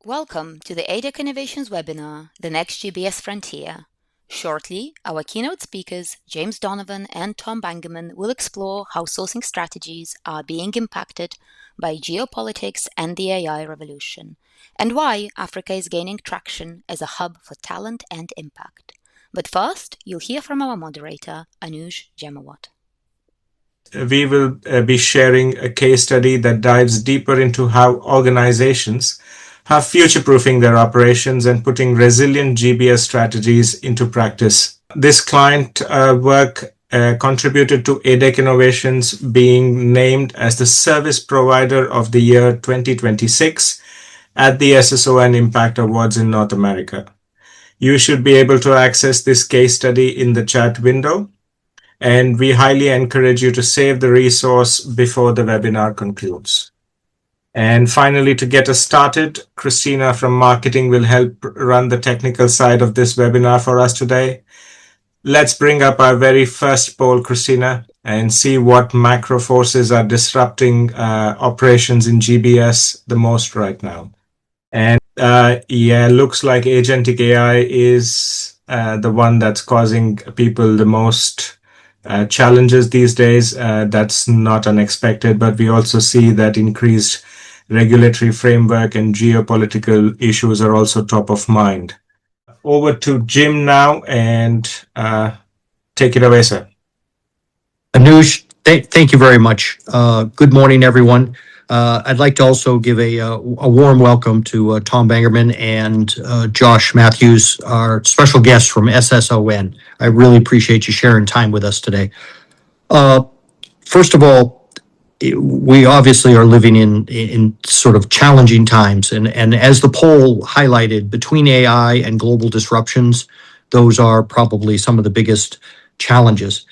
Welcome to the ADEC Innovations webinar, the Next GBS Frontier. Shortly, our keynote speakers, James Donovan and Tom Bangemann, will explore how sourcing strategies are being impacted by geopolitics and the AI revolution, and why Africa is gaining traction as a hub for talent and impact. But first, you'll hear from our moderator, Anuj Jemawat. We will be sharing a case study that dives deeper into how organizations are future-proofing their operations and putting resilient GBS strategies into practice. This client work contributed to ADEC Innovations being named as the Service Provider of the Year 2026 at the SSON Impact Awards in North America. You should be able to access this case study in the chat window, and we highly encourage you to save the resource before the webinar concludes. And finally, to get us started, Christina from marketing will help run the technical side of this webinar for us today. Let's bring up our very first poll, Christina, and see what macro forces are disrupting operations in GBS the most right now. And looks like agentic AI is the one that's causing people the most challenges these days. That's not unexpected, but we also see that increased regulatory framework and geopolitical issues are also top of mind. Over to Jim now, and take it away, sir. Anuj, thank you very much. Good morning, everyone. I'd like to also give a warm welcome to Tom Bangemann and Josh Matthews, our special guests from SSON. I really appreciate you sharing time with us today. First of all, we obviously are living in sort of challenging times, and as the poll highlighted, between AI and global disruptions, those are probably some of the biggest challenges.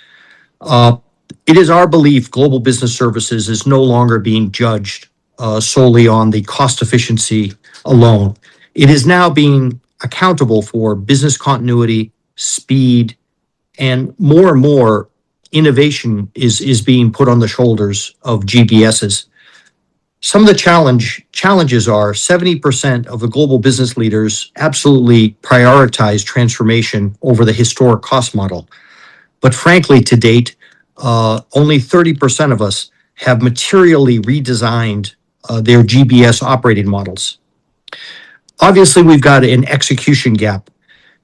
It is our belief global business services is no longer being judged solely on the cost efficiency alone. It is now being accountable for business continuity, speed, and more innovation is being put on the shoulders of GBSs. Some of the challenges are 70% of the global business leaders absolutely prioritize transformation over the historic cost model. But frankly, to date, only 30% of us have materially redesigned their GBS operating models. Obviously, we've got an execution gap,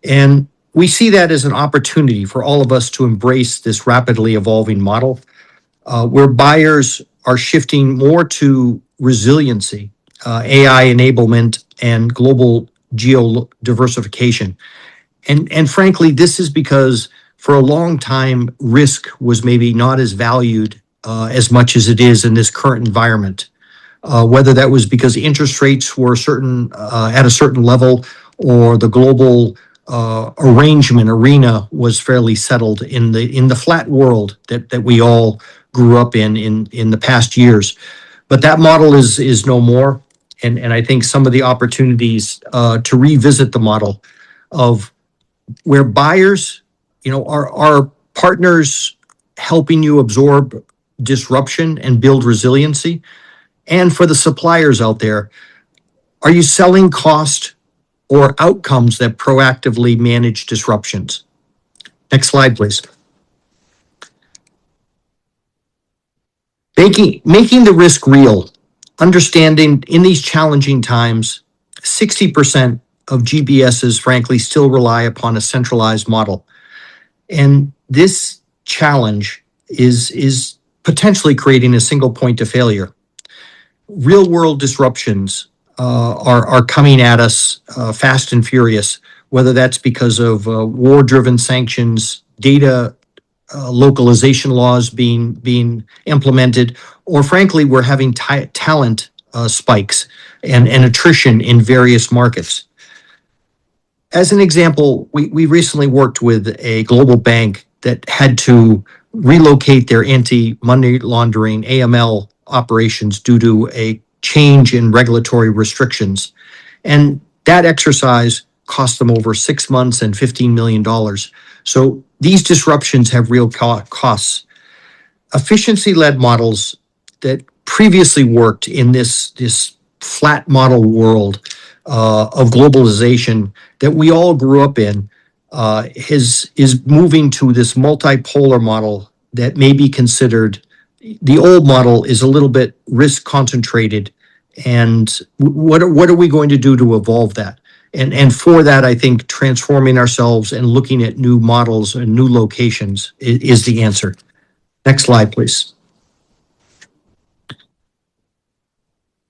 and we see that as an opportunity for all of us to embrace this rapidly evolving model, where buyers are shifting more to resiliency, AI enablement, and global geo-diversification. And frankly, this is because for a long time, risk was maybe not as valued as much as it is in this current environment. Whether that was because interest rates were at a certain level, or the global arena was fairly settled in the flat world that we all grew up in the past years. But that model is no more, and I think some of the opportunities to revisit the model of where buyers, are partners helping you absorb disruption and build resiliency, and for the suppliers out there, are you selling cost or outcomes that proactively manage disruptions? Next slide, please. Making the risk real, understanding in these challenging times, 60% of GBSs, frankly, still rely upon a centralized model. And this challenge is potentially creating a single point of failure. Real world disruptions are coming at us fast and furious, whether that's because of war-driven sanctions, data localization laws being implemented, or frankly, we're having talent spikes and attrition in various markets. As an example, we recently worked with a global bank that had to relocate their anti-money laundering AML operations due to a change in regulatory restrictions. And that exercise cost them over 6 months and $15 million. So these disruptions have real costs. Efficiency-led models that previously worked in this flat model world of globalization that we all grew up in is moving to this multipolar model that may be considered. The old model is a little bit risk concentrated, and what are we going to do to evolve that? And for that, I think transforming ourselves and looking at new models and new locations is the answer. Next slide, please.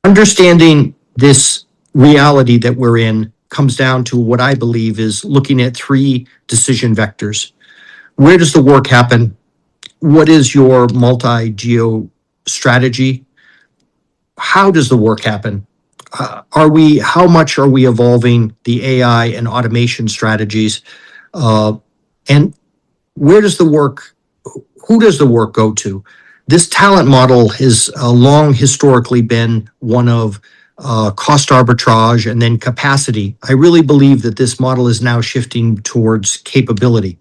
Understanding this reality that we're in comes down to what I believe is looking at three decision vectors. Where does the work happen? What is your multi-geo strategy? How does the work happen? How much are we evolving the AI and automation strategies? And where does the work, who does the work go to? This talent model has long historically been one of cost arbitrage and then capacity. I really believe that this model is now shifting towards capability.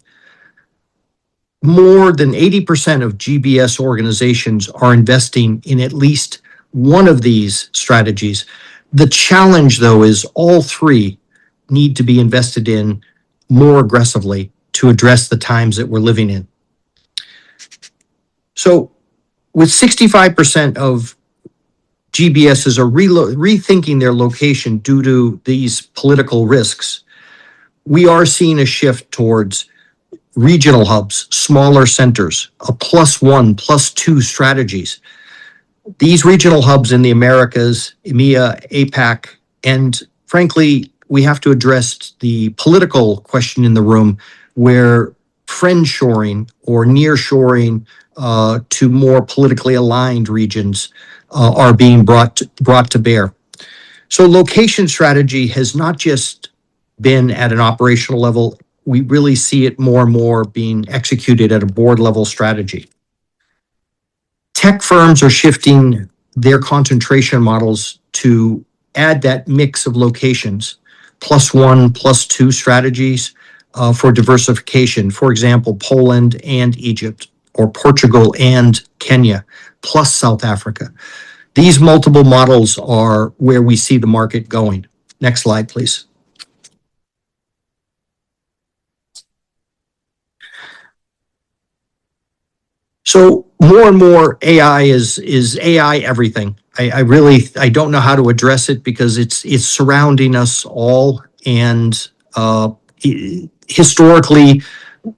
More than 80% of GBS organizations are investing in at least one of these strategies. The challenge, though, is all three need to be invested in more aggressively to address the times that we're living in. So, with 65% of GBSs are rethinking their location due to these political risks, we are seeing a shift towards regional hubs, smaller centers, a +1, +2 strategies. These regional hubs in the Americas, EMEA, APAC, and frankly, we have to address the political question in the room where friendshoring or nearshoring to more politically aligned regions are being brought to bear. So location strategy has not just been at an operational level. We really see it more and more being executed at a board level strategy. Tech firms are shifting their concentration models to add that mix of locations, +1, +2 strategies for diversification. For example, Poland and Egypt, or Portugal and Kenya, plus South Africa. These multiple models are where we see the market going. Next slide, please. So more and more AI is AI everything. I don't know how to address it because it's surrounding us all. And historically,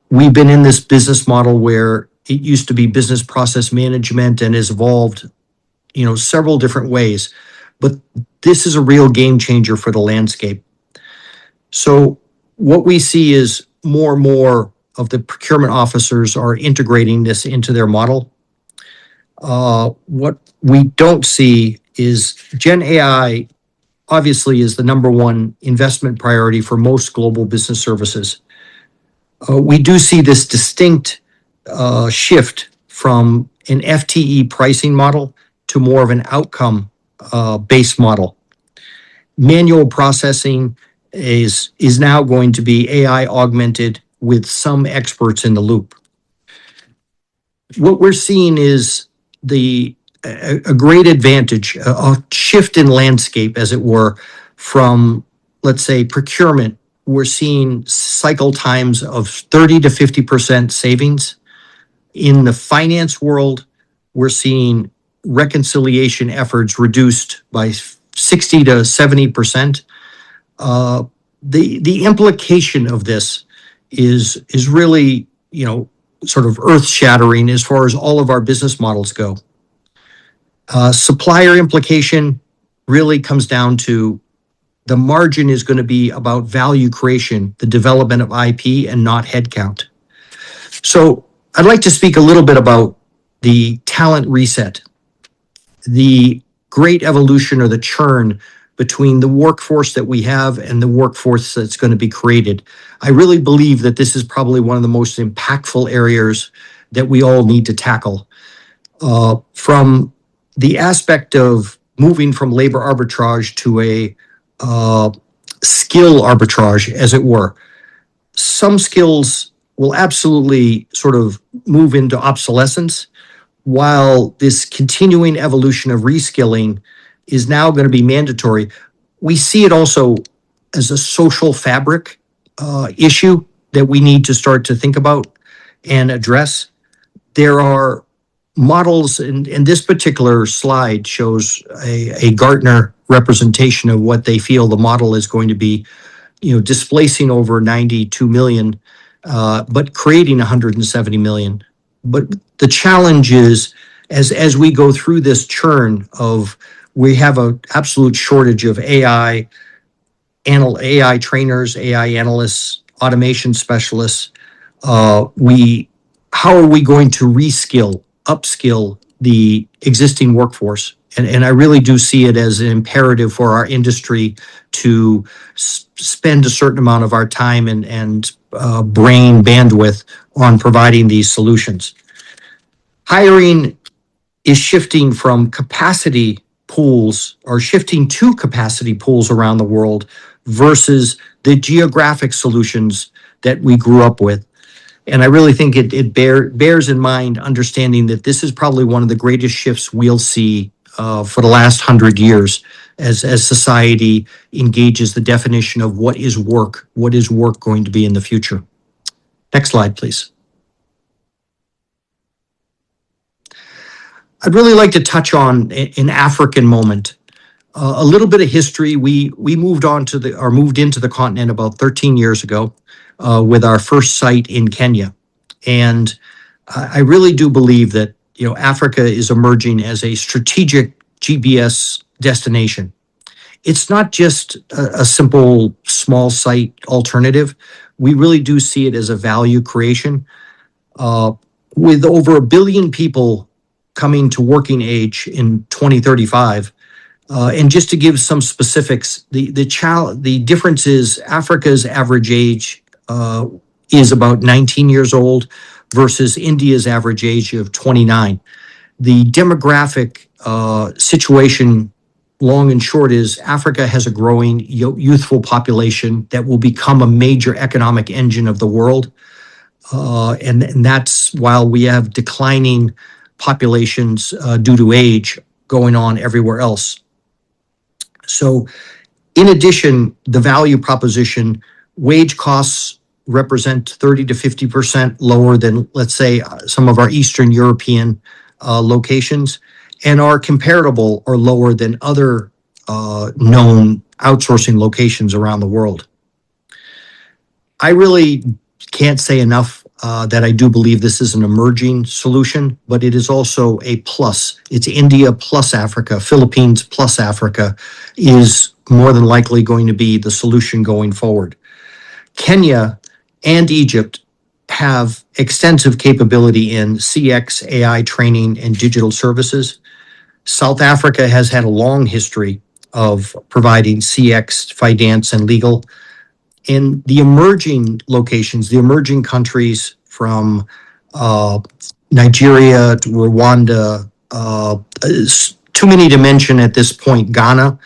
we've been in this business model where it used to be business process management and has evolved, several different ways. But this is a real game changer for the landscape. So what we see is more and more of the procurement officers are integrating this into their model. What we don't see is Gen AI obviously is the number one investment priority for most global business services. We do see this distinct shift from an FTE pricing model to more of an outcome based model. Manual processing is now going to be AI augmented with some experts in the loop. What we're seeing is a great advantage, a shift in landscape, as it were, from, let's say, procurement. We're seeing cycle times of 30 to 50% savings. In the finance world, we're seeing reconciliation efforts reduced by 60 to 70%. The implication of this is really, sort of earth-shattering as far as all of our business models go. Supplier implication really comes down to the margin is going to be about value creation, the development of IP, and not headcount. So I'd like to speak a little bit about the talent reset, the great evolution or the churn between the workforce that we have and the workforce that's going to be created. I really believe that this is probably one of the most impactful areas that we all need to tackle. From the aspect of moving from labor arbitrage to a skill arbitrage, as it were. Some skills will absolutely sort of move into obsolescence, while this continuing evolution of reskilling is now going to be mandatory. we see it also as a social fabric issue that we need to start to think about and address. There are models, and this particular slide shows a Gartner representation of what they feel the model is going to be, displacing over 92 million, but creating 170 million. But the challenge is, as we go through this churn of, we have an absolute shortage of AI trainers, AI analysts, automation specialists. How are we going to upskill the existing workforce? And I really do see it as an imperative for our industry to spend a certain amount of our time and brain bandwidth on providing these solutions. Hiring is shifting to capacity pools around the world versus the geographic solutions that we grew up with. And I really think it bears in mind understanding that this is probably one of the greatest shifts we'll see for the last 100 years as society engages the definition of what is work going to be in the future. Next slide, please. I'd really like to touch on an African moment. A little bit of history. We moved into the continent about 13 years ago with our first site in Kenya. And I really do believe that, Africa is emerging as a strategic GBS destination. It's not just a simple small site alternative. We really do see it as a value creation. With over 1 billion people coming to working age in 2035, and just to give some specifics, the difference is Africa's average age is about 19 years old versus India's average age of 29. The demographic situation, long and short, is Africa has a growing youthful population that will become a major economic engine of the world. And that's while we have declining populations due to age going on everywhere else. So in addition, the value proposition, wage costs represent 30 to 50% lower than, let's say, some of our Eastern European locations, and are comparable or lower than other known outsourcing locations around the world. I really can't say enough that I do believe this is an emerging solution, but it is also a plus. It's India plus Africa, Philippines plus Africa is more than likely going to be the solution going forward. Kenya and Egypt have extensive capability in CX, AI training, and digital services. South Africa has had a long history of providing CX, finance, and legal. In the emerging locations, the emerging countries from Nigeria to Rwanda, too many to mention at this point, Ghana,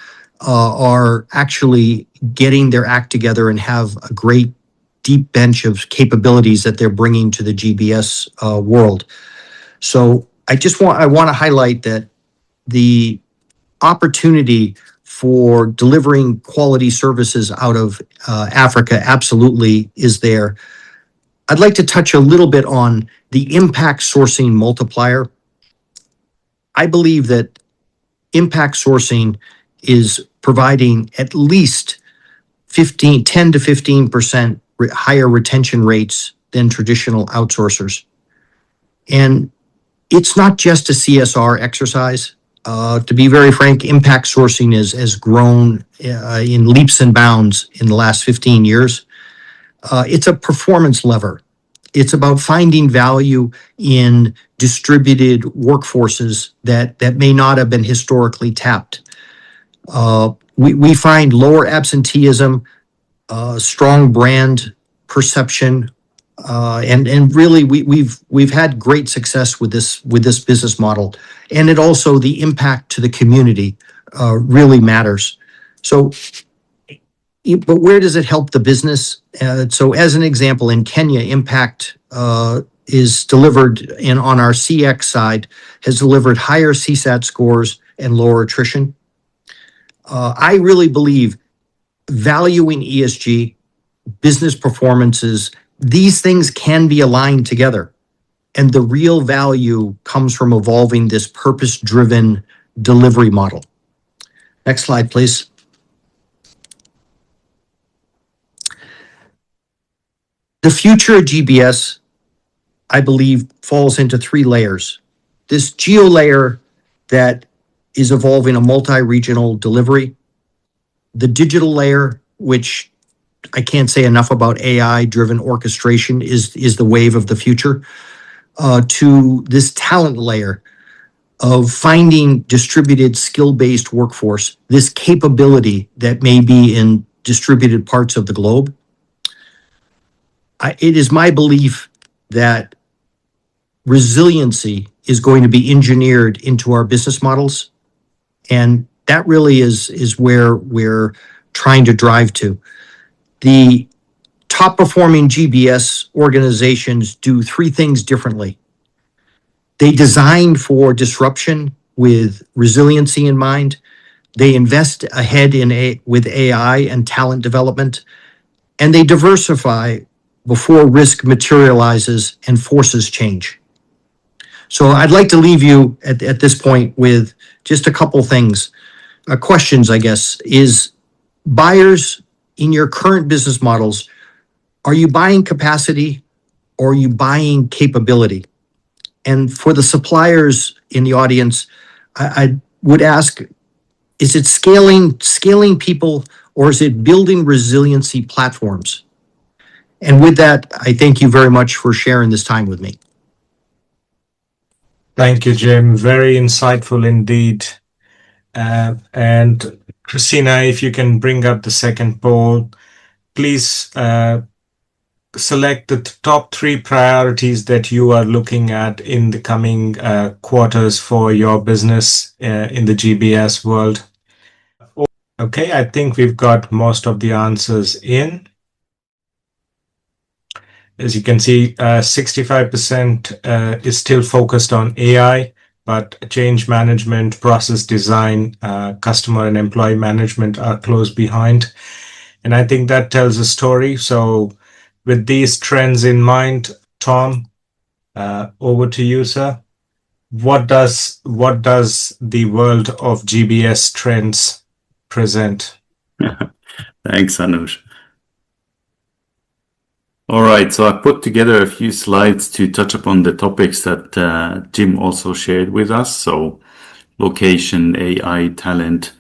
are actually getting their act together and have a great deep bench of capabilities that they're bringing to the GBS world. So I want to highlight that the opportunity for delivering quality services out of Africa absolutely is there. I'd like to touch a little bit on the impact sourcing multiplier. I believe that impact sourcing is providing at least 10 to 15% higher retention rates than traditional outsourcers. And it's not just a CSR exercise. To be very frank, impact sourcing has grown in leaps and bounds in the last 15 years. It's a performance lever. It's about finding value in distributed workforces that may not have been historically tapped. We find lower absenteeism, strong brand perception, and really we've had great success with this business model, and it also, the impact to the community really matters. So, but where does it help the business? So, as an example, in Kenya, impact is delivered on our CX side, has delivered higher CSAT scores and lower attrition. I really believe valuing ESG, business performances, these things can be aligned together. And the real value comes from evolving this purpose-driven delivery model. Next slide, please. The future of GBS, I believe, falls into three layers. This geo layer that is evolving a multi-regional delivery, the digital layer, which I can't say enough about, AI-driven orchestration is the wave of the future, to this talent layer of finding distributed skill-based workforce, this capability that may be in distributed parts of the globe. It is my belief that resiliency is going to be engineered into our business models. And that really is where we're trying to drive to. The top performing GBS organizations do three things differently. They design for disruption with resiliency in mind. They invest ahead with AI and talent development, and they diversify before risk materializes and forces change. So I'd like to leave you at this point with just a couple things. Questions, I guess, is buyers in your current business models, are you buying capacity or are you buying capability? And for the suppliers in the audience, I would ask, is it scaling people, or is it building resiliency platforms? And with that, I thank you very much for sharing this time with me. Thank you, Jim. Very insightful indeed. And Christina, if you can bring up the second poll, please select the top 3 priorities that you are looking at in the coming quarters for your business in the GBS world. Okay, I think we've got most of the answers in. As you can see, 65% is still focused on AI, but change management, process design, customer and employee management are close behind. And I think that tells a story. So with these trends in mind, Tom, over to you, sir. What does the world of GBS trends present? Thanks, Anush. All right, so I put together a few slides to touch upon the topics that Jim also shared with us. So location, AI, talent,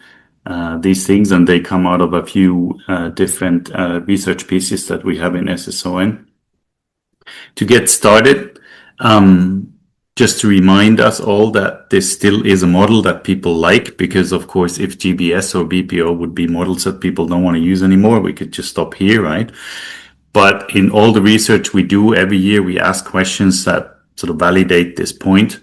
these things, and they come out of a few different research pieces that we have in SSON. To get started, just to remind us all that this still is a model that people like, because of course, if GBS or BPO would be models that people don't want to use anymore, we could just stop here, right? But in all the research we do every year, we ask questions that sort of validate this point.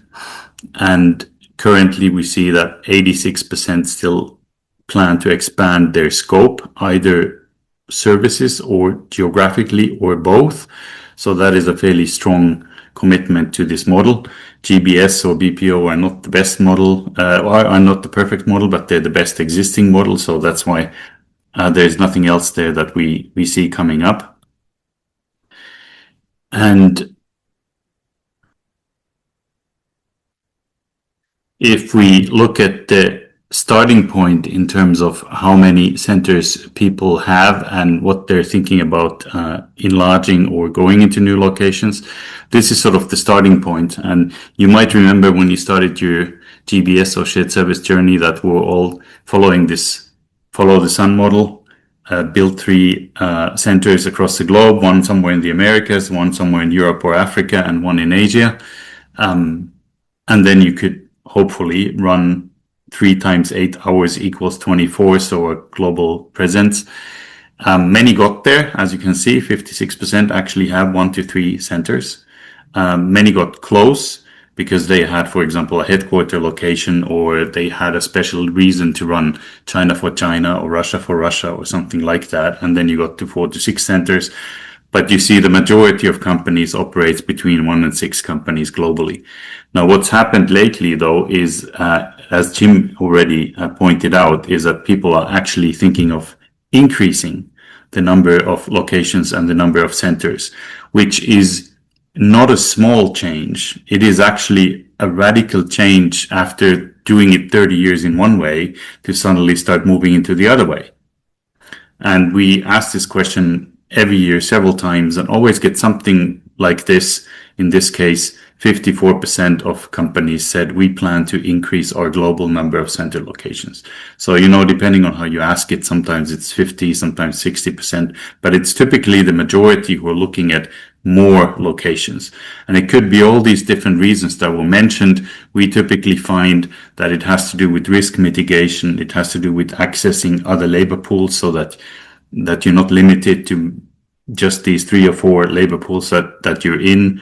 And currently we see that 86% still plan to expand their scope, either services or geographically or both. So that is a fairly strong commitment to this model. GBS or BPO are not the best model, are not the perfect model, but they're the best existing model. So that's why there's nothing else there that we see coming up. And if we look at the starting point in terms of how many centers people have and what they're thinking about enlarging or going into new locations, this is sort of the starting point. And you might remember when you started your GBS or shared service journey that we're all following this follow the sun model. Build 3 centers across the globe, one somewhere in the Americas, one somewhere in Europe or Africa, and one in Asia. And then you could hopefully run 3 times 8 hours equals 24, so a global presence. Many got there, as you can see, 56% actually have 1 to 3 centers. Many got close because they had, for example, a headquarter location, or they had a special reason to run China for China or Russia for Russia or something like that. And then you got to 4 to 6 centers. But you see the majority of companies operates between 1 and 6 companies globally. Now, what's happened lately, though, is, as Jim already pointed out, is that people are actually thinking of increasing the number of locations and the number of centers, which is not a small change. It is actually a radical change after doing it 30 years in one way to suddenly start moving into the other way. And we ask this question every year several times and always get something like this. In this case, 54% of companies said we plan to increase our global number of center locations. So, depending on how you ask it, sometimes it's 50, sometimes 60%, but it's typically the majority who are looking at more locations. And it could be all these different reasons that were mentioned. We typically find that it has to do with risk mitigation. It has to do with accessing other labor pools so that you're not limited to just these 3 or 4 labor pools that you're in.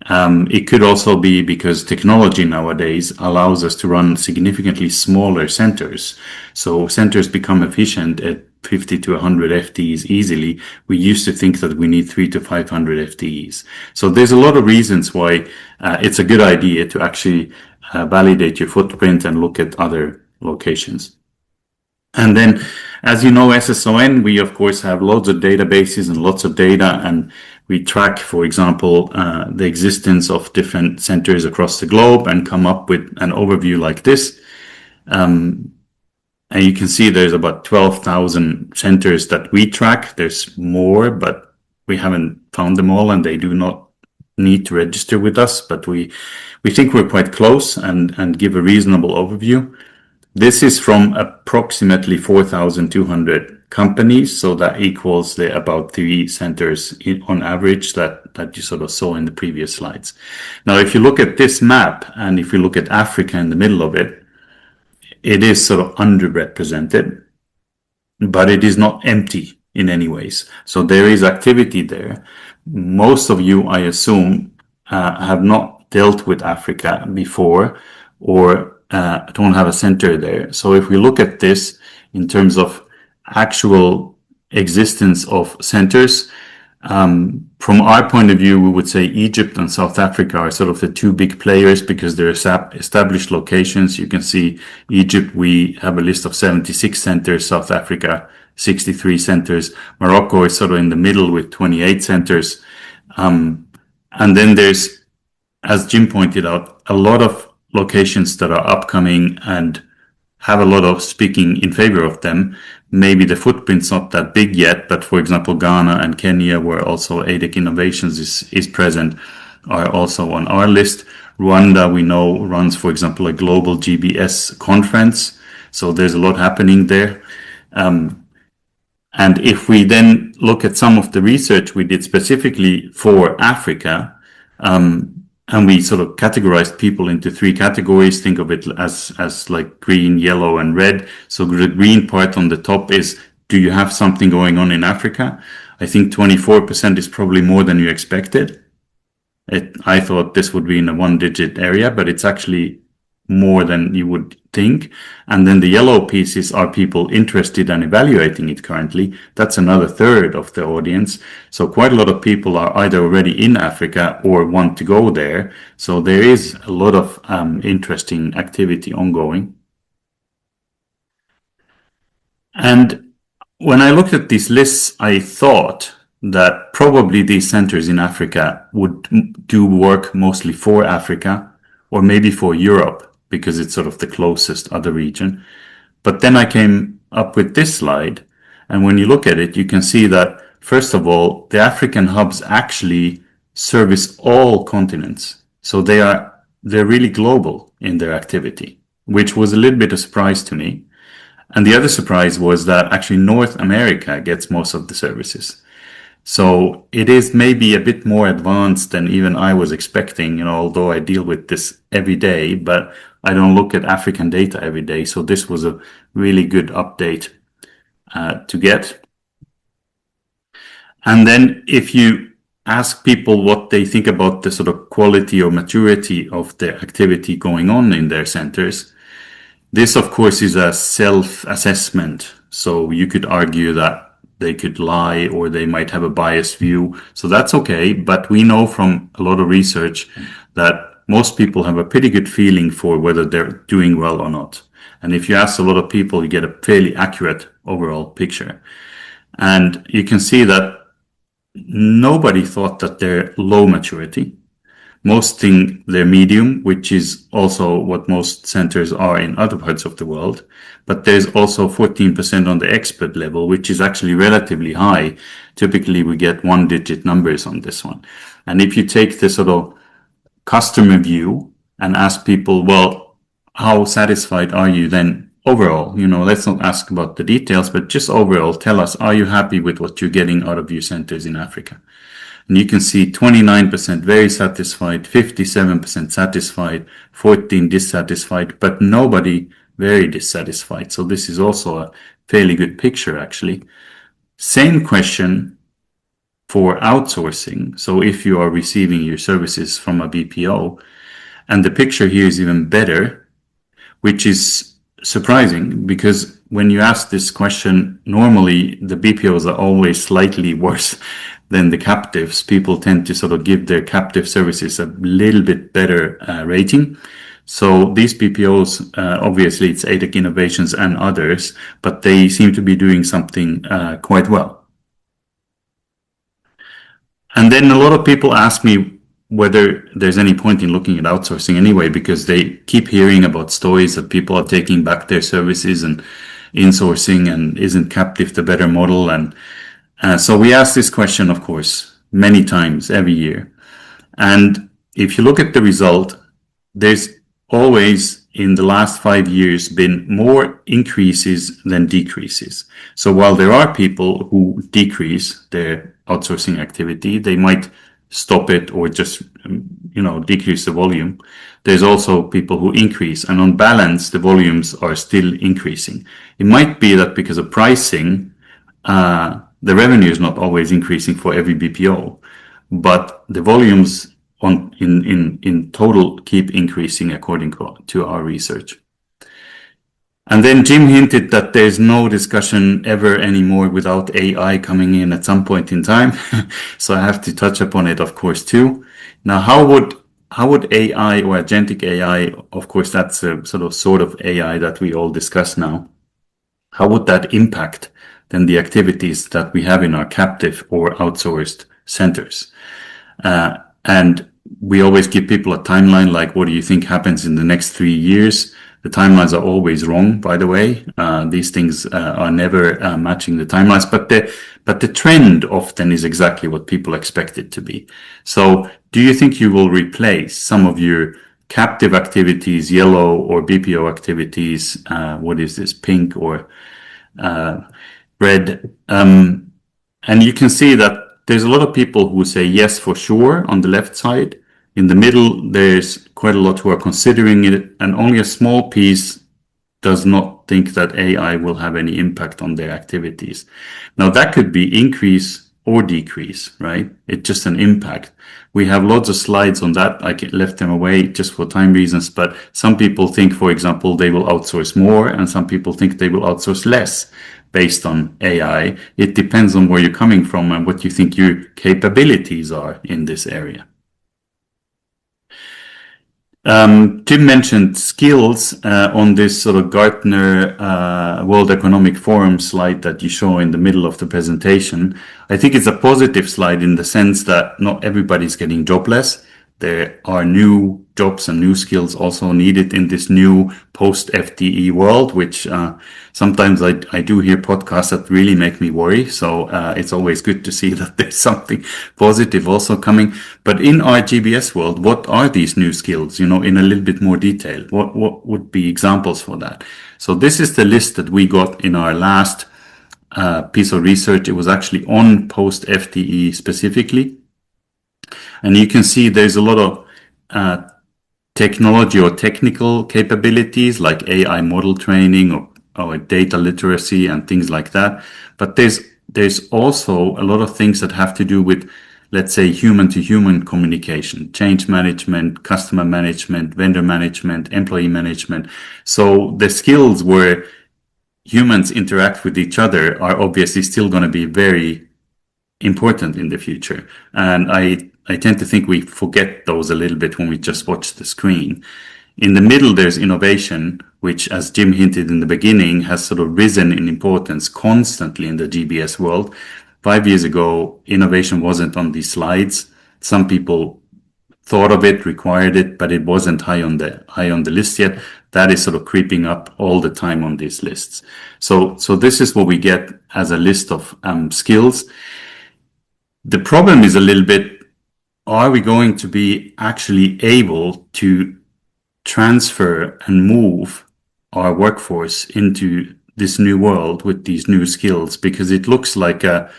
It could also be because technology nowadays allows us to run significantly smaller centers. So centers become efficient at 50 to 100 FTEs easily. We used to think that we need 300 to 500 FTEs. So there's a lot of reasons why it's a good idea to actually validate your footprint and look at other locations. And then, as you know, SSON, we of course have loads of databases and lots of data, and we track, for example, the existence of different centers across the globe and come up with an overview like this. And you can see there's about 12,000 centers that we track. There's more, but we haven't found them all, and they do not need to register with us, but we think we're quite close and give a reasonable overview. This is from approximately 4,200 companies, so that equals the about 3 centers on average that you sort of saw in the previous slides. Now, if you look at this map, and if you look at Africa in the middle of it, it is sort of underrepresented, but it is not empty in any ways. So there is activity there. Most of you, I assume, have not dealt with Africa before, or don't have a center there. So if we look at this in terms of actual existence of centers, from our point of view, we would say Egypt and South Africa are sort of the 2 big players because they're established locations. You can see Egypt, we have a list of 76 centers, South Africa, 63 centers. Morocco is sort of in the middle with 28 centers. And then there's, as Jim pointed out, a lot of locations that are upcoming and have a lot of speaking in favor of them. Maybe the footprint's not that big yet, but for example, Ghana and Kenya, where also ADEC Innovations is present, are also on our list. Rwanda, we know, runs, for example, a global GBS conference. So there's a lot happening there. And if we then look at some of the research we did specifically for Africa, and we sort of categorized people into 3 categories. Think of it as like green, yellow, and red. So the green part on the top is, do you have something going on in Africa? I think 24% is probably more than you expected. I thought this would be in a 1-digit area, but it's actually more than you would think. And then the yellow pieces are people interested and evaluating it currently. That's another third of the audience. So quite a lot of people are either already in Africa or want to go there. So there is a lot of interesting activity ongoing. And when I looked at these lists, I thought that probably these centers in Africa would do work mostly for Africa or maybe for Europe, because it's sort of the closest other region. But then I came up with this slide, and when you look at it, you can see that, first of all, the African hubs actually service all continents. So they're really global in their activity, which was a little bit of a surprise to me. And the other surprise was that actually North America gets most of the services. So it is maybe a bit more advanced than even I was expecting, although I deal with this every day, but I don't look at African data every day. So this was a really good update to get. And then if you ask people what they think about the sort of quality or maturity of the activity going on in their centers, this of course is a self-assessment. So you could argue that they could lie, or they might have a biased view. So that's okay. But we know from a lot of research that most people have a pretty good feeling for whether they're doing well or not. And if you ask a lot of people, you get a fairly accurate overall picture. And you can see that nobody thought that they're low maturity. Most think they're medium, which is also what most centers are in other parts of the world. But there's also 14% on the expert level, which is actually relatively high. Typically, we get one-digit numbers on this one. And if you take the sort of customer view and ask people, well, how satisfied are you then overall? Let's not ask about the details, but just overall, tell us, are you happy with what you're getting out of your centers in Africa? And you can see 29% very satisfied, 57% satisfied, 14% dissatisfied, but nobody very dissatisfied. So this is also a fairly good picture, actually. Same question for outsourcing. So if you are receiving your services from a BPO, and the picture here is even better, which is surprising, because when you ask this question, normally the BPOs are always slightly worse than the captives. People tend to sort of give their captive services a little bit better rating. So these BPOs, obviously it's ADEC Innovations and others, but they seem to be doing something quite well. And then a lot of people ask me whether there's any point in looking at outsourcing anyway, because they keep hearing about stories that people are taking back their services and insourcing, and isn't captive the better model? And so we ask this question, of course, many times every year. And if you look at the result, there's always in the last 5 years been more increases than decreases. So while there are people who decrease their outsourcing activity, they might stop it or just decrease the volume. There's also people who increase, and on balance the volumes are still increasing. It might be that because of pricing, the revenue is not always increasing for every BPO, but the volumes in total keep increasing according to our research. And then Jim hinted that there's no discussion ever anymore without AI coming in at some point in time. So I have to touch upon it, of course, too. Now, how would AI or agentic AI, of course, that's a sort of AI that we all discuss now, how would that impact then the activities that we have in our captive or outsourced centers? And we always give people a timeline, like, what do you think happens in the next 3 years? The timelines are always wrong, by the way. These things are never matching the timelines, but the trend often is exactly what people expect it to be. So do you think you will replace some of your captive activities, yellow, or BPO activities, what is this, pink or red? And you can see that there's a lot of people who say yes for sure on the left side. In the middle, there's quite a lot who are considering it, and only a small piece does not think that AI will have any impact on their activities. Now, that could be increase or decrease, right? It's just an impact. We have lots of slides on that. I left them away just for time reasons, but some people think, for example, they will outsource more, and some people think they will outsource less based on AI. It depends on where you're coming from and what you think your capabilities are in this area. Tim mentioned skills on this sort of Gartner World Economic Forum slide that you show in the middle of the presentation. I think it's a positive slide in the sense that not everybody's getting jobless. There are new jobs and new skills also needed in this new post-FTE world, which sometimes I do hear podcasts that really make me worry. So it's always good to see that there's something positive also coming. But in our GBS world, what are these new skills, in a little bit more detail? What would be examples for that? So this is the list that we got in our last piece of research. It was actually on post-FTE specifically. And you can see there's a lot of technology or technical capabilities like AI model training or data literacy and things like that. But there's also a lot of things that have to do with, let's say, human-to-human communication, change management, customer management, vendor management, employee management. So the skills were humans interact with each other are obviously still going to be very important in the future. And I tend to think we forget those a little bit when we just watch the screen. In the middle, there's innovation, which, as Jim hinted in the beginning, has sort of risen in importance constantly in the GBS world. 5 years ago, innovation wasn't on these slides. Some people thought of it, required it, but it wasn't high on the list yet. That is sort of creeping up all the time on these lists. So this is what we get as a list of skills. The problem is a little bit, are we going to be actually able to transfer and move our workforce into this new world with these new skills? Because it looks like a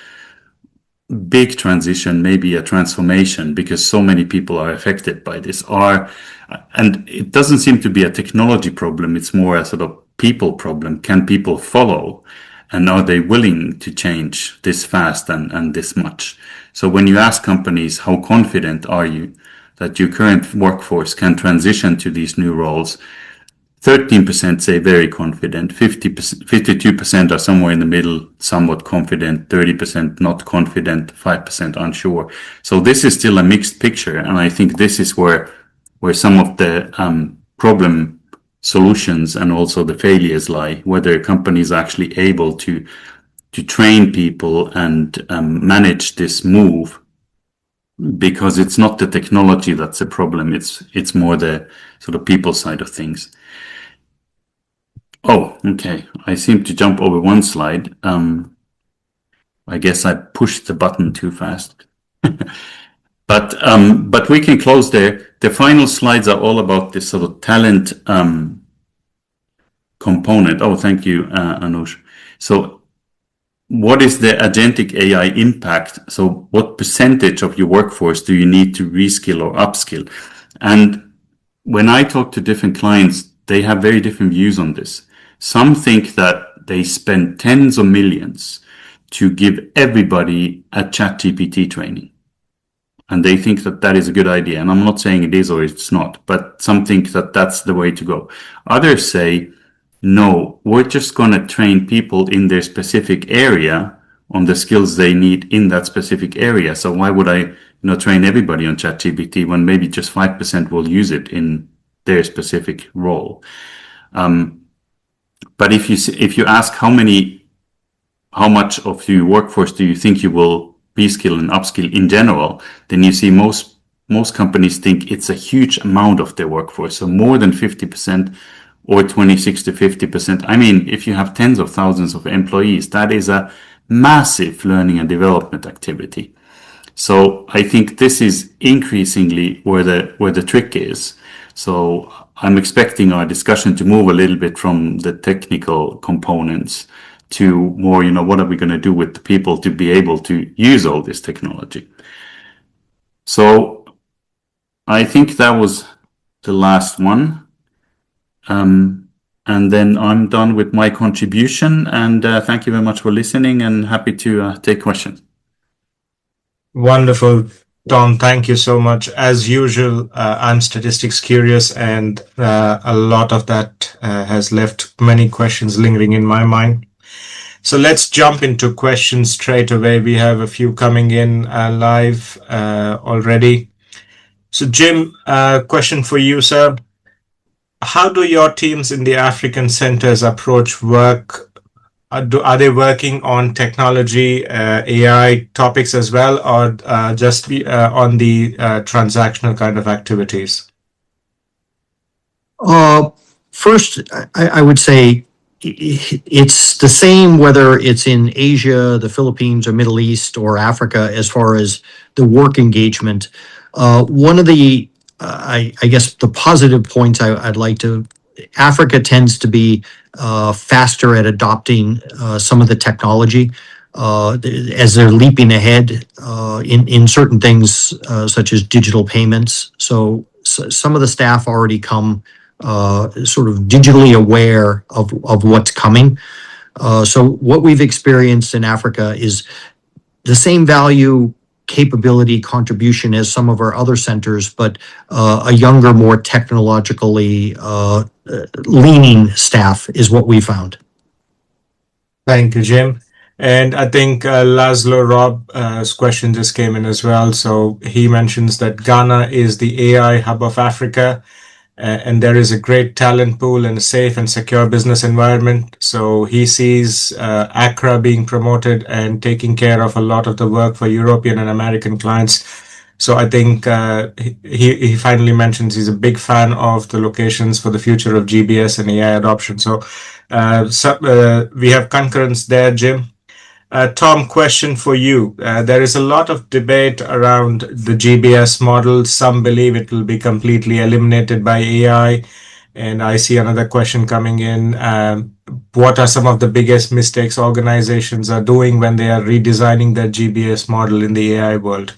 big transition, maybe a transformation, because so many people are affected by this. And it doesn't seem to be a technology problem. It's more a sort of people problem. Can people follow? And are they willing to change this fast and this much? So when you ask companies, how confident are you that your current workforce can transition to these new roles? 13% say very confident, 52% are somewhere in the middle, somewhat confident, 30% not confident, 5% unsure. So this is still a mixed picture. And I think this is where some of the problem solutions and also the failures lie, whether companies are actually able to train people and manage this move, because it's not the technology that's the problem. It's more the sort of people side of things. Oh, okay. I seem to jump over one slide. I guess I pushed the button too fast. But we can close there. The final slides are all about this sort of talent component. Oh, thank you, Anush. So what is the agentic AI impact? So what percentage of your workforce do you need to reskill or upskill? And when I talk to different clients, they have very different views on this. Some think that they spend tens of millions to give everybody a ChatGPT training. And they think that that is a good idea. And I'm not saying it is or it's not, but some think that that's the way to go. Others say, no, we're just going to train people in their specific area on the skills they need in that specific area. So why would I train everybody on ChatGPT when maybe just 5% will use it in their specific role? But if you ask how much of your workforce do you think you will reskill and upskill in general, then you see most companies think it's a huge amount of their workforce. So more than 50% or 26 to 50%. I mean, if you have tens of thousands of employees, that is a massive learning and development activity. So I think this is increasingly where the trick is. So I'm expecting our discussion to move a little bit from the technical components to more, what are we going to do with the people to be able to use all this technology? So I think that was the last one. And then I'm done with my contribution, and thank you very much for listening, and happy to take questions. Wonderful. Tom, thank you so much. As usual, I'm statistics curious, and a lot of that has left many questions lingering in my mind. So let's jump into questions straight away. We have a few coming in live already. So Jim, question for you, sir. How do your teams in the African centers approach work? Are they working on technology, AI topics as well, or just on the transactional kind of activities? First, I would say it's the same whether it's in Asia, the Philippines, or Middle East, or Africa as far as the work engagement. One of the I guess the positive points I'd like to, Africa tends to be faster at adopting some of the technology as they're leaping ahead in certain things such as digital payments. So some of the staff already come sort of digitally aware of what's coming. So what we've experienced in Africa is the same value, capability, contribution as some of our other centers, but a younger, more technologically leaning staff is what we found. Thank you, Jim. And I think Laszlo Rob's question just came in as well. So he mentions that Ghana is the AI hub of Africa, and there is a great talent pool and a safe and secure business environment. So he sees Accra being promoted and taking care of a lot of the work for European and American clients. So I think he finally mentions he's a big fan of the locations for the future of GBS and AI adoption. So we have concurrence there, Jim. Tom, question for you. There is a lot of debate around the GBS model. Some believe it will be completely eliminated by AI. And I see another question coming in. What are some of the biggest mistakes organizations are doing when they are redesigning their GBS model in the AI world?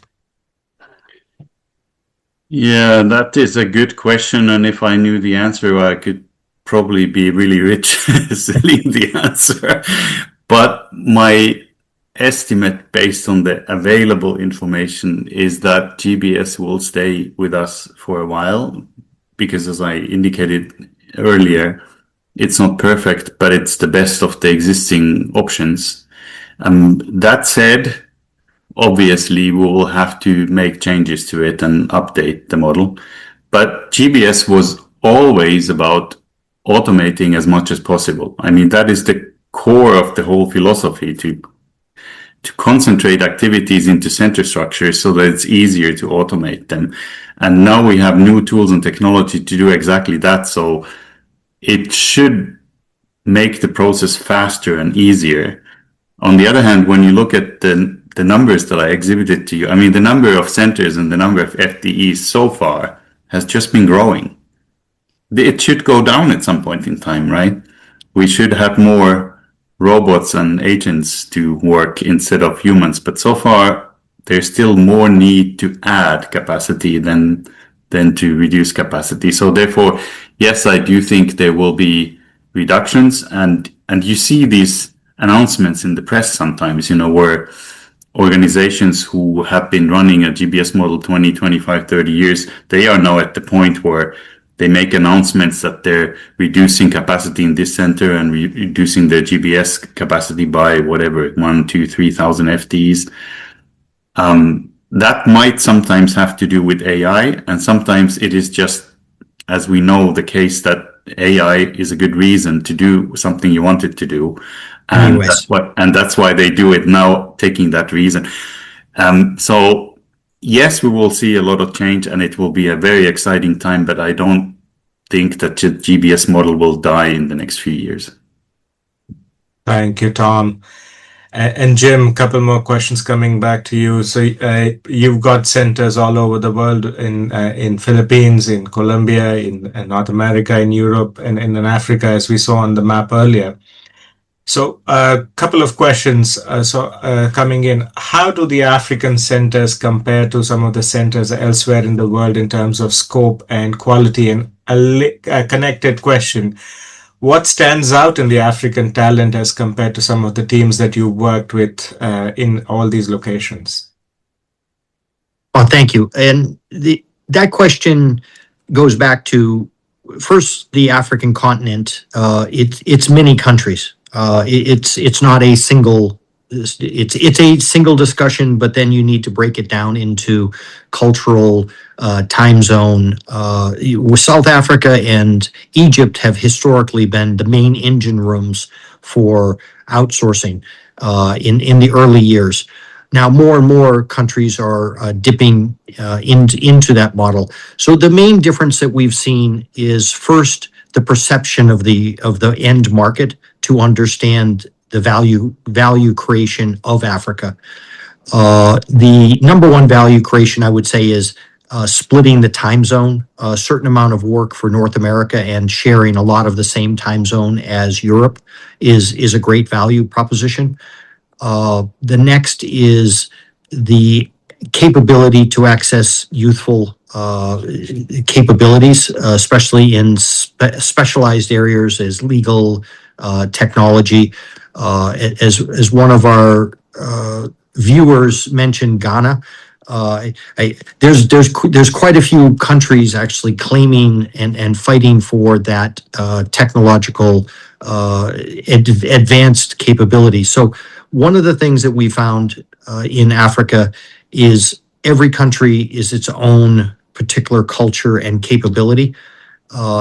Yeah, that is a good question. And if I knew the answer, I could probably be really rich selling the answer. But my estimate based on the available information is that GBS will stay with us for a while because, as I indicated earlier, it's not perfect, but it's the best of the existing options. That said, obviously we will have to make changes to it and update the model. But GBS was always about automating as much as possible. I mean, that is the core of the whole philosophy, to concentrate activities into center structures so that it's easier to automate them. And now we have new tools and technology to do exactly that. So it should make the process faster and easier. On the other hand, when you look at the numbers that I exhibited to you, I mean, the number of centers and the number of FTEs so far has just been growing. It should go down at some point in time, right? We should have more robots and agents to work instead of humans. But so far, there's still more need to add capacity than to reduce capacity. So therefore, yes, I do think there will be reductions. And you see these announcements in the press sometimes, where organizations who have been running a GBS model 20, 25, 30 years, they are now at the point where they make announcements that they're reducing capacity in this center and reducing their GBS capacity by whatever, 1, 2, 3,000 FTEs. That might sometimes have to do with AI, and sometimes it is just, as we know, the case that AI is a good reason to do something you want it to do. And that's why they do it now, taking that reason. So yes, we will see a lot of change, and it will be a very exciting time, but I don't think that the GBS model will die in the next few years. Thank you, Tom. And Jim, a couple more questions coming back to you. So you've got centers all over the world, in Philippines, in Colombia, in North America, in Europe, and in Africa, as we saw on the map earlier. So a couple of questions coming in. How do the African centers compare to some of the centers elsewhere in the world in terms of scope and quality? And a connected question: what stands out in the African talent as compared to some of the teams that you worked with in all these locations? Oh, thank you. And that question goes back to, first, the African continent. It's many countries. It's not a single. It's a single discussion, but then you need to break it down into cultural, time zone. South Africa and Egypt have historically been the main engine rooms for outsourcing in the early years. Now, more and more countries are dipping into that model. So the main difference that we've seen is, first, the perception of the end market to understand the value creation of Africa. The number one value creation, I would say, is splitting the time zone, a certain amount of work for North America and sharing a lot of the same time zone as Europe is a great value proposition. The next is the capability to access youthful capabilities, especially in specialized areas as legal, technology. As one of our viewers mentioned, Ghana, There's quite a few countries actually claiming and fighting for that technological advanced capability. So one of the things that we found in Africa is every country is its own particular culture and capability.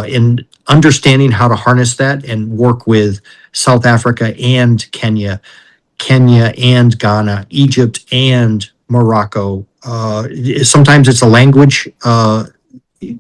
In understanding how to harness that and work with South Africa and Kenya and Ghana, Egypt and Morocco. Sometimes it's a language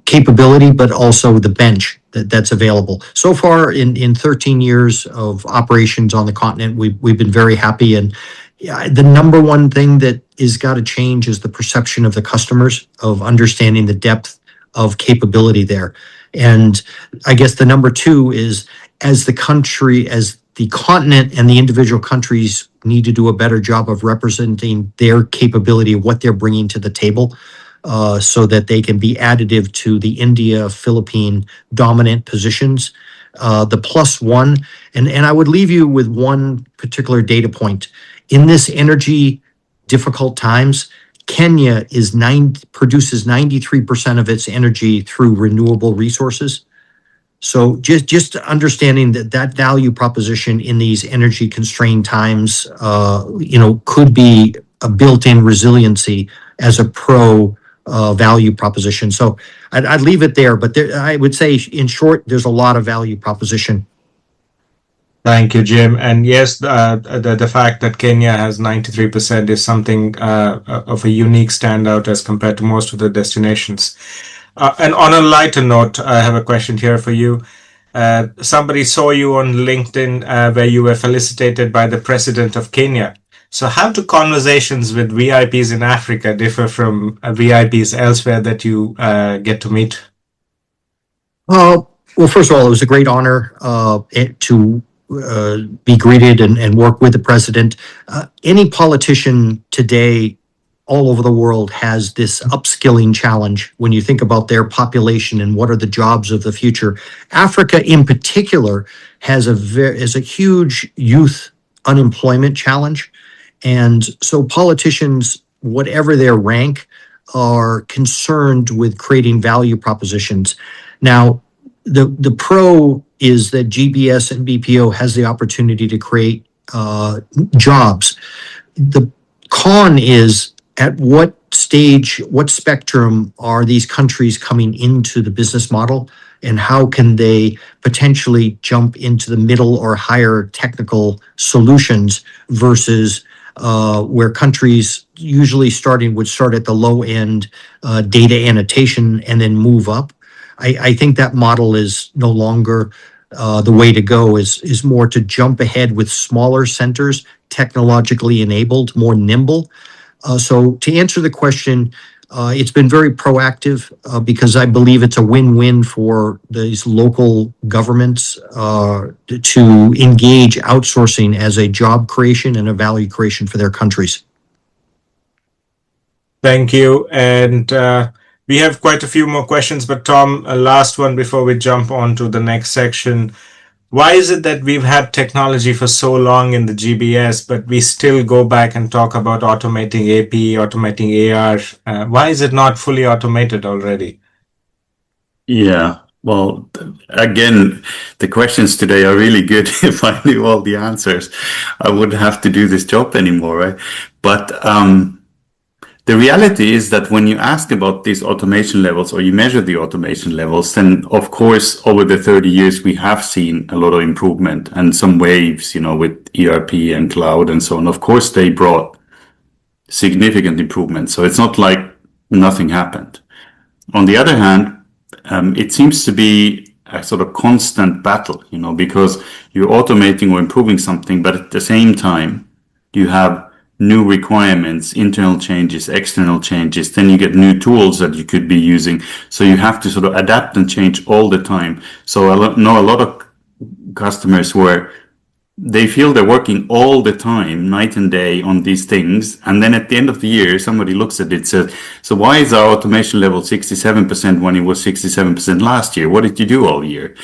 capability, but also the bench that's available. So far, in 13 years of operations on the continent, we've been very happy. And the number one thing that is got to change is the perception of the customers of understanding the depth of capability there. And I guess the number two is as the continent and the individual countries need to do a better job of representing their capability of what they're bringing to the table, so that they can be additive to the India, Philippine dominant positions. The plus one, and I would leave you with one particular data point. In this energy difficult times, Kenya produces 93% of its energy through renewable resources. So just understanding that value proposition in these energy constrained times, could be a built-in resiliency as a value proposition. So I'd leave it there, but I would say in short, there's a lot of value proposition. Thank you, Jim. And yes, the fact that Kenya has 93% is something of a unique standout as compared to most of the destinations. And on a lighter note, I have a question here for you. Somebody saw you on LinkedIn where you were felicitated by the president of Kenya. So how do conversations with VIPs in Africa differ from VIPs elsewhere that you get to meet? Well, first of all, it was a great honor to be greeted and work with the president. Any politician today all over the world has this upskilling challenge when you think about their population and what are the jobs of the future. Africa in particular has a huge youth unemployment challenge. And so politicians, whatever their rank, are concerned with creating value propositions. Now, the pro is that GBS and BPO has the opportunity to create jobs. The con is at what stage, what spectrum are these countries coming into the business model, and how can they potentially jump into the middle or higher technical solutions versus where countries usually would start at the low end data annotation and then move up. I think that model is no longer the way to go, is more to jump ahead with smaller centers, technologically enabled, more nimble. So to answer the question, it's been very proactive because I believe it's a win-win for these local governments to engage outsourcing as a job creation and a value creation for their countries. Thank you. And we have quite a few more questions, but Tom, a last one before we jump on to the next section. Why is it that we've had technology for so long in the GBS, but we still go back and talk about automating AP, automating AR? Why is it not fully automated already? Yeah, well, again, the questions today are really good. If I knew all the answers, I wouldn't have to do this job anymore, right? But the reality is that when you ask about these automation levels or you measure the automation levels, then of course, over the 30 years, we have seen a lot of improvement and some waves, with ERP and cloud and so on. Of course, they brought significant improvement. So it's not like nothing happened. On the other hand, it seems to be a sort of constant battle, because you're automating or improving something, but at the same time, you have new requirements, internal changes, external changes, then you get new tools that you could be using. So you have to sort of adapt and change all the time. So I know a lot of customers where they feel they're working all the time, night and day on these things. And then at the end of the year, somebody looks at it and says, so why is our automation level 67% when it was 67% last year? What did you do all year?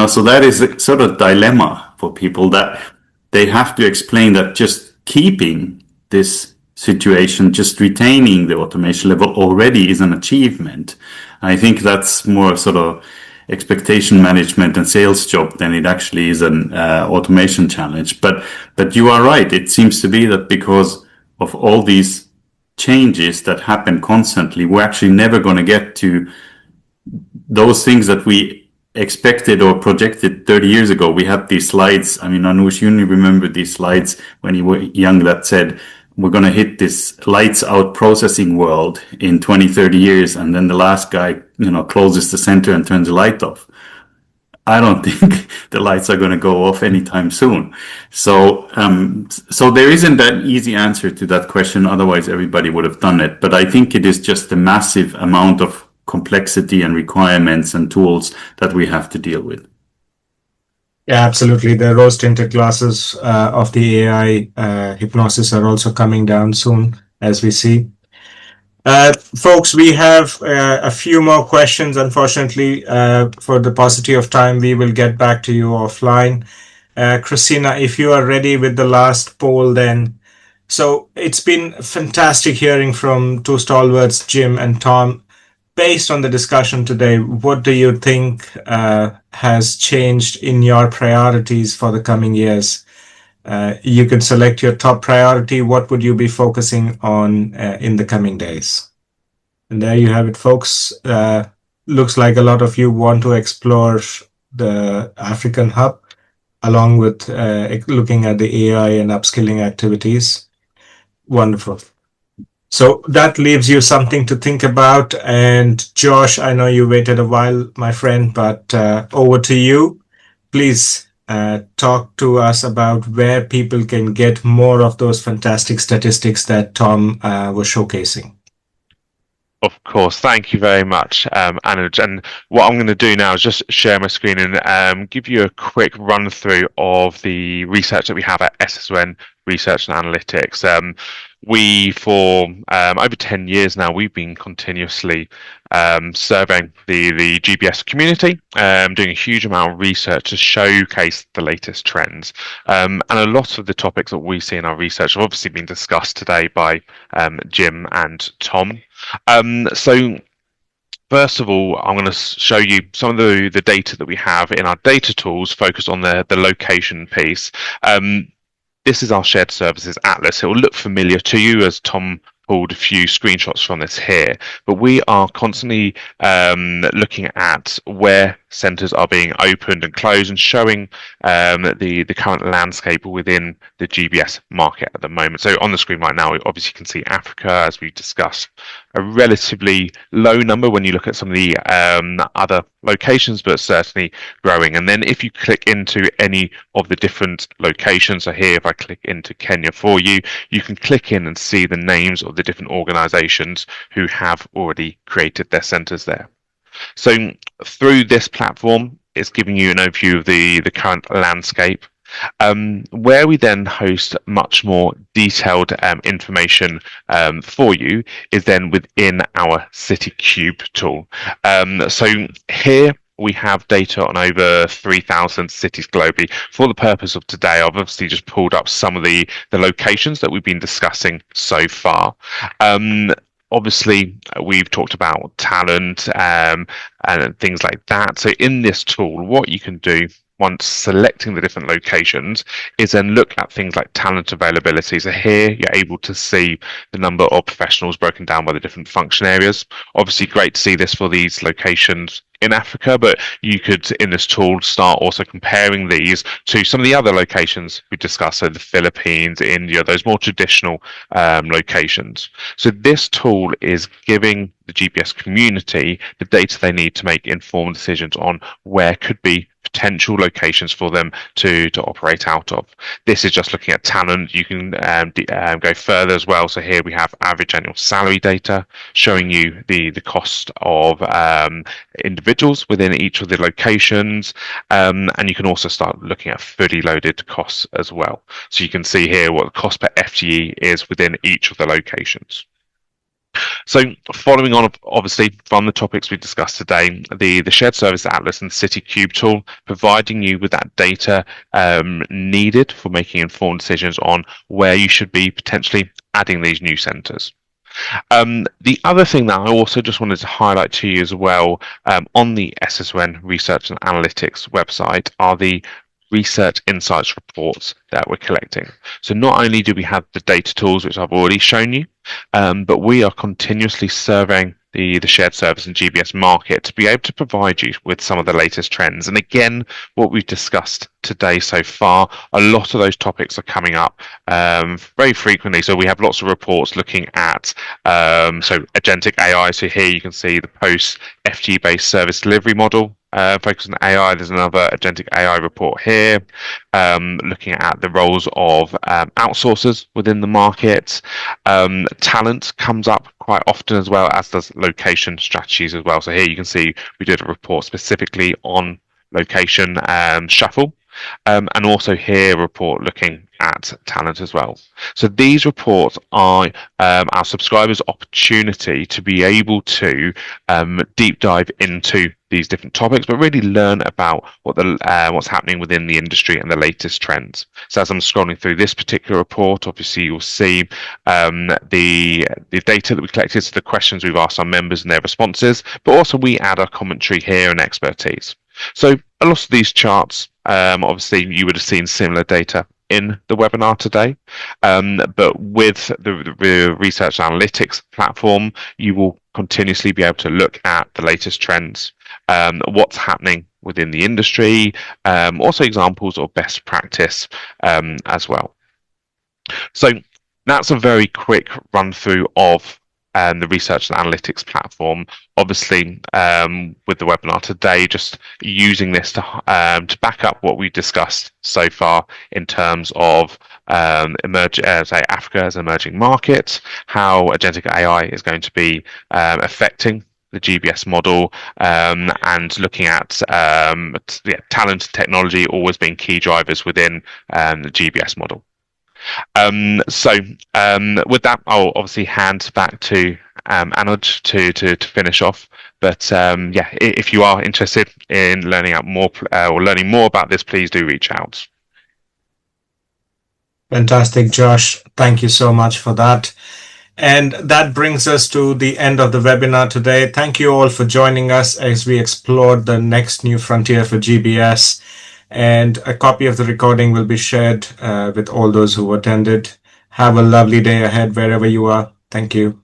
So that is a sort of dilemma for people that they have to explain that just keeping this situation, just retaining the automation level already is an achievement. I think that's more sort of expectation management and sales job than it actually is an automation challenge. But you are right. It seems to be that because of all these changes that happen constantly, we're actually never going to get to those things that we expected or projected 30 years ago. We had these slides. I mean, Anush, you remember these slides when you were young that said, we're going to hit this lights out processing world in 20, 30 years. And then the last guy, closes the center and turns the light off. I don't think the lights are going to go off anytime soon. So there isn't an easy answer to that question. Otherwise, everybody would have done it. But I think it is just a massive amount of complexity and requirements and tools that we have to deal with. Yeah, absolutely. The rose-tinted glasses of the AI hypnosis are also coming down soon, as we see. Folks, we have a few more questions. Unfortunately, for the paucity of time, we will get back to you offline. Christina, if you are ready with the last poll, then. So it's been fantastic hearing from two stalwarts, Jim and Tom. Based on the discussion today, what do you think has changed in your priorities for the coming years? You can select your top priority. What would you be focusing on in the coming days? And there you have it, folks. Looks like a lot of you want to explore the African hub, along with looking at the AI and upskilling activities. Wonderful. So that leaves you something to think about. And Josh, I know you waited a while, my friend, but over to you. Please talk to us about where people can get more of those fantastic statistics that Tom was showcasing. Of course, thank you very much, Anuj. And what I'm going to do now is just share my screen and give you a quick run through of the research that we have at SSON Research and Analytics. For over 10 years now, we've been continuously surveying the GBS community, doing a huge amount of research to showcase the latest trends. And a lot of the topics that we see in our research have obviously been discussed today by Jim and Tom. So first of all, I'm going to show you some of the data that we have in our data tools focused on the location piece. This is our shared services atlas. It will look familiar to you as Tom pulled a few screenshots from this here, but we are constantly looking at where centres are being opened and closed and showing the current landscape within the GBS market at the moment. So on the screen right now, obviously you can see Africa, as we discussed, a relatively low number when you look at some of the other locations, but certainly growing. And then if you click into any of the different locations, so here if I click into Kenya for you, you can click in and see the names of the different organizations who have already created their centers there. So through this platform, it's giving you an overview of the current landscape, where we then host much more detailed information for you is then within our CityCube tool. So here we have data on over 3,000 cities globally. For the purpose of today, I've obviously just pulled up some of the locations that we've been discussing so far. Obviously, we've talked about talent and things like that. So in this tool, what you can do once selecting the different locations is then look at things like talent availability. So here you're able to see the number of professionals broken down by the different function areas. Obviously great to see this for these locations in Africa, but you could, in this tool, start also comparing these to some of the other locations we discussed, so the Philippines, India, those more traditional locations. So this tool is giving the GBS community the data they need to make informed decisions on where could be potential locations for them to operate out of. This is just looking at talent. You can go further as well. So here we have average annual salary data showing you the cost of individuals within each of the locations, and you can also start looking at fully loaded costs as well. So you can see here what the cost per FTE is within each of the locations. So following on, obviously, from the topics we discussed today, the Shared Service Atlas and the City Cube tool, providing you with that data needed for making informed decisions on where you should be potentially adding these new centres. The other thing that I also just wanted to highlight to you as well on the SSON Research and Analytics website are the research insights reports that we're collecting. So not only do we have the data tools, which I've already shown you, but we are continuously surveying the shared service and GBS market to be able to provide you with some of the latest trends. And again, what we've discussed today so far, a lot of those topics are coming up very frequently. So we have lots of reports looking at so agentic AI. So here you can see the post FG based service delivery model focus on AI. There's another agentic AI report here looking at the roles of outsourcers within the market. Talent comes up quite often, as well as does location strategies as well. So here you can see we did a report specifically on location shuffle. And also here a report looking at talent as well. So these reports are our subscribers' opportunity to be able to deep dive into these different topics, but really learn about what's happening within the industry and the latest trends. So as I'm scrolling through this particular report, obviously you'll see the data that we collected, so the questions we've asked our members and their responses, but also we add our commentary here and expertise. So a lot of these charts, obviously you would have seen similar data in the webinar today, but with the research analytics platform, you will continuously be able to look at the latest trends, what's happening within the industry, also examples of best practice as well. So that's a very quick run through of the research and analytics platform. Obviously, with the webinar today, just using this to back up what we discussed so far in terms of say Africa as an emerging market, how agentic AI is going to be affecting the GBS model, and looking at talent and technology always being key drivers within the GBS model. So with that, I'll obviously hand back to Anuj to finish off. But yeah, if you are interested in learning more about this, please do reach out. Fantastic, Josh. Thank you so much for that. And that brings us to the end of the webinar today. Thank you all for joining us as we explored the next new frontier for GBS. And a copy of the recording will be shared with all those who attended. Have a lovely day ahead wherever you are. Thank you.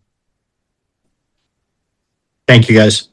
Thank you, guys.